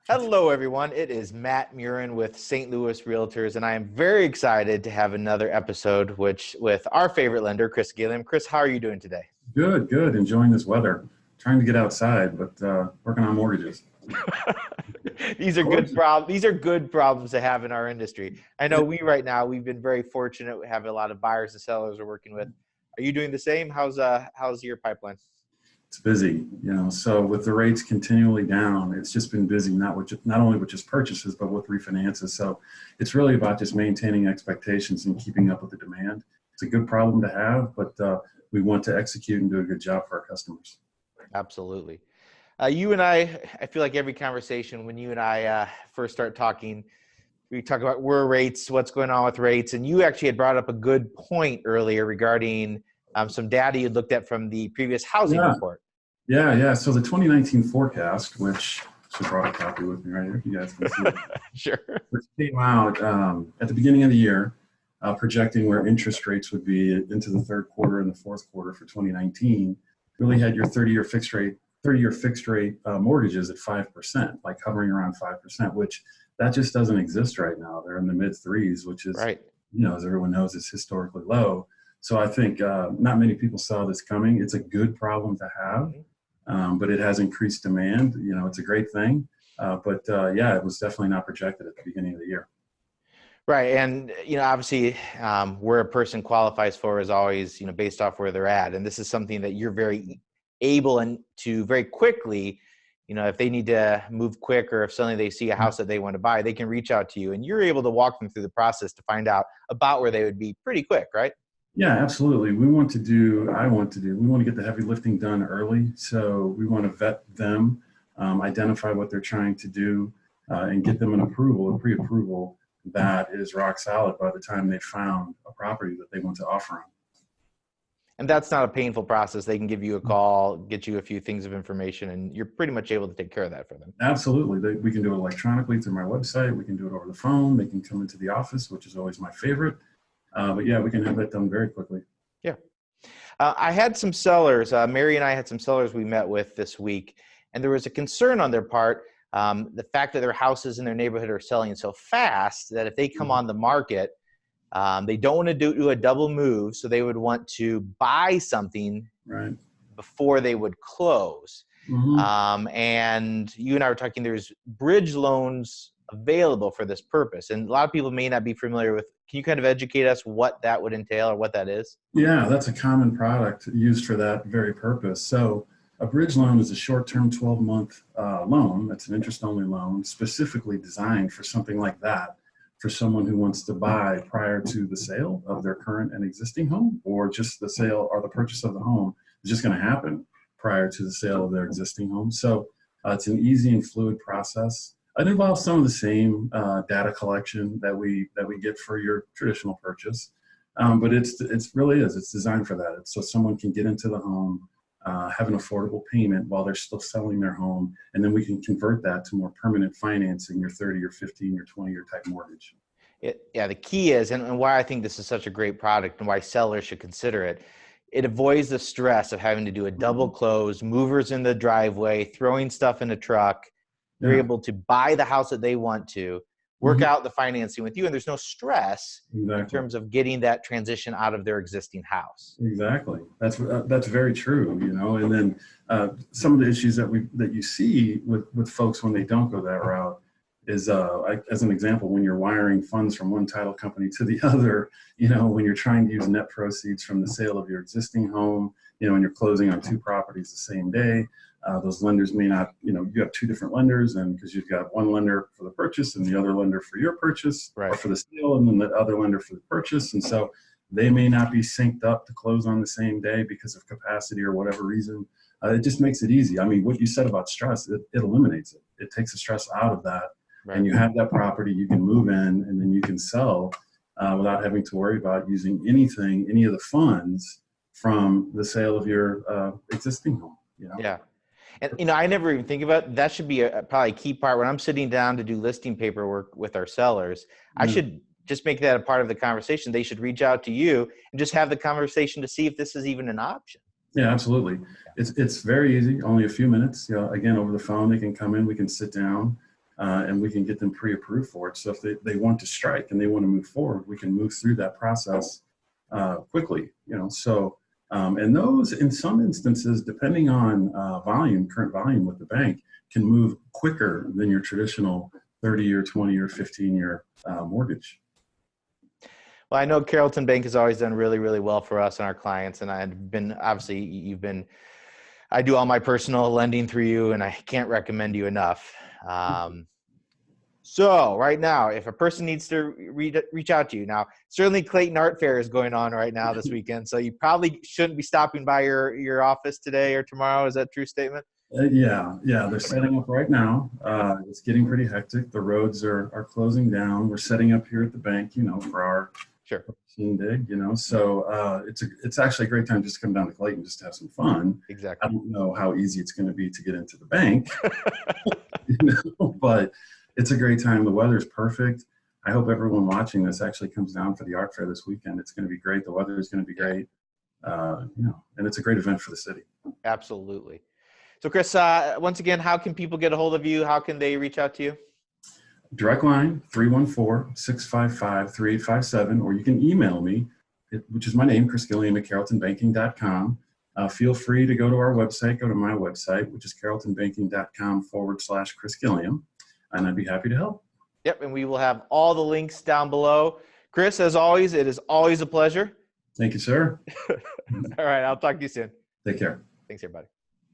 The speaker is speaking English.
Hello, everyone. It is Matt Muren with St. Louis Realtors, and I am very excited to have another episode with our favorite lender, Chris Gilliam. Chris, how are you doing today? Good, good. Enjoying this weather. Trying to get outside, but working on mortgages. These are good problems. These are good problems to have in our industry. I know we've been very fortunate. We have a lot of buyers and sellers we're working with. Are you doing the same? How's your pipeline? It's busy, so with the rates continually down, it's just been busy, not only with just purchases, but with refinances. So it's really about just maintaining expectations and keeping up with the demand. It's a good problem to have, but we want to execute and do a good job for our customers. Absolutely. You and I feel like every conversation when you and I first start talking, we talk about rates, what's going on with rates. And you actually had brought up a good point earlier regarding some data you looked at from the previous housing report. Yeah. So the 2019 forecast, which I should brought a copy with me right here, if you guys can see it. Sure. Which came out at the beginning of the year, projecting where interest rates would be into the third quarter and the fourth quarter for 2019. Really had your 30-year fixed rate mortgages at 5%, like hovering around 5%, which that just doesn't exist right now. They're in the mid threes, which is, right. As everyone knows, is historically low. So I think not many people saw this coming. It's a good problem to have, but it has increased demand. It's a great thing. But it was definitely not projected at the beginning of the year. Right. And, obviously where a person qualifies for is always, based off where they're at. And this is something that you're very able and to very quickly, if they need to move quick or if suddenly they see a house that they want to buy, they can reach out to you and you're able to walk them through the process to find out about where they would be pretty quick, right? Yeah, absolutely. We want to get the heavy lifting done early. So we want to vet them, identify what they're trying to do, and get them a pre-approval that is rock solid by the time they found a property that they want to offer on. And that's not a painful process. They can give you a call, get you a few things of information, and you're pretty much able to take care of that for them. Absolutely. We can do it electronically through my website. We can do it over the phone. They can come into the office, which is always my favorite. But yeah, we can have that done very quickly. Yeah. I had some sellers, Mary and I had some sellers we met with this week, and there was a concern on their part. The fact that their houses in their neighborhood are selling so fast that if they come on the market, they don't want to do a double move. So they would want to buy something before they would close. Mm-hmm. And you and I were talking, there's bridge loans available for this purpose. And a lot of people may not be familiar with, can you kind of educate us what that would entail or what that is? Yeah, that's a common product used for that very purpose. So a bridge loan is a short-term 12-month loan. That's an interest-only loan specifically designed for something like that, for someone who wants to buy prior to the sale of their current and existing home, or just the sale or the purchase of the home is just going to happen prior to the sale of their existing home. So it's an easy and fluid process. It involves some of the same data collection that we get for your traditional purchase, but it's designed for that. It's so someone can get into the home, have an affordable payment while they're still selling their home, and then we can convert that to more permanent financing, your 30 or 15 or 20-year type mortgage. The key is, and why I think this is such a great product and why sellers should consider it, it avoids the stress of having to do a double close, movers in the driveway, throwing stuff in a truck. They're able to buy the house that they want to, work out the financing with you, and there's no stress in terms of getting that transition out of their existing house. Exactly. That's very true. And then some of the issues that you see with folks when they don't go that route is, as an example, when you're wiring funds from one title company to the other, when you're trying to use net proceeds from the sale of your existing home, and you're closing on two properties the same day. Those lenders may not, you have two different lenders, and because you've got one lender for the purchase and the other lender for your purchase, or for the sale, and then the other lender for the purchase. And so they may not be synced up to close on the same day because of capacity or whatever reason. It just makes it easy. I mean, what you said about stress, it eliminates it. It takes the stress out of that. And you have that property, you can move in, and then you can sell without having to worry about using any of the funds from the sale of your existing home. Yeah. And, I never even think about it. That should be probably a key part when I'm sitting down to do listing paperwork with our sellers. I should just make that a part of the conversation. They should reach out to you and just have the conversation to see if this is even an option. Yeah, absolutely. It's very easy, only a few minutes. Again, over the phone, they can come in, we can sit down, and we can get them pre-approved for it. So if they want to strike and they want to move forward, we can move through that process quickly, so and those in some instances, depending on current volume with the bank, can move quicker than your traditional 30-year, 20-year, 15-year mortgage. Well, I know Carrollton Bank has always done really, really well for us and our clients. And I do all my personal lending through you, and I can't recommend you enough. So right now, if a person needs to reach out to you now, certainly Clayton Art Fair is going on right now this weekend. So you probably shouldn't be stopping by your office today or tomorrow. Is that a true statement? Yeah. They're setting up right now. It's getting pretty hectic. The roads are closing down. We're setting up here at the bank, for our machine dig, So it's actually a great time just to come down to Clayton just to have some fun. Exactly. I don't know how easy it's going to be to get into the bank, but it's a great time. The weather's perfect. I hope everyone watching this actually comes down for the art fair this weekend. It's going to be great. The weather is going to be great, and it's a great event for the city. Absolutely. So Chris, once again, how can people get a hold of you? How can they reach out to you? Direct line, 314-655-3857, or you can email me, which is my name, Chris Gilliam at carrolltonbanking.com. Feel free to go to our website, go to my website, which is carrolltonbanking.com/Chris Gilliam, and I'd be happy to help. Yep, and we will have all the links down below. Chris, as always, it is always a pleasure. Thank you, sir. All right, I'll talk to you soon. Take care. Thanks, everybody.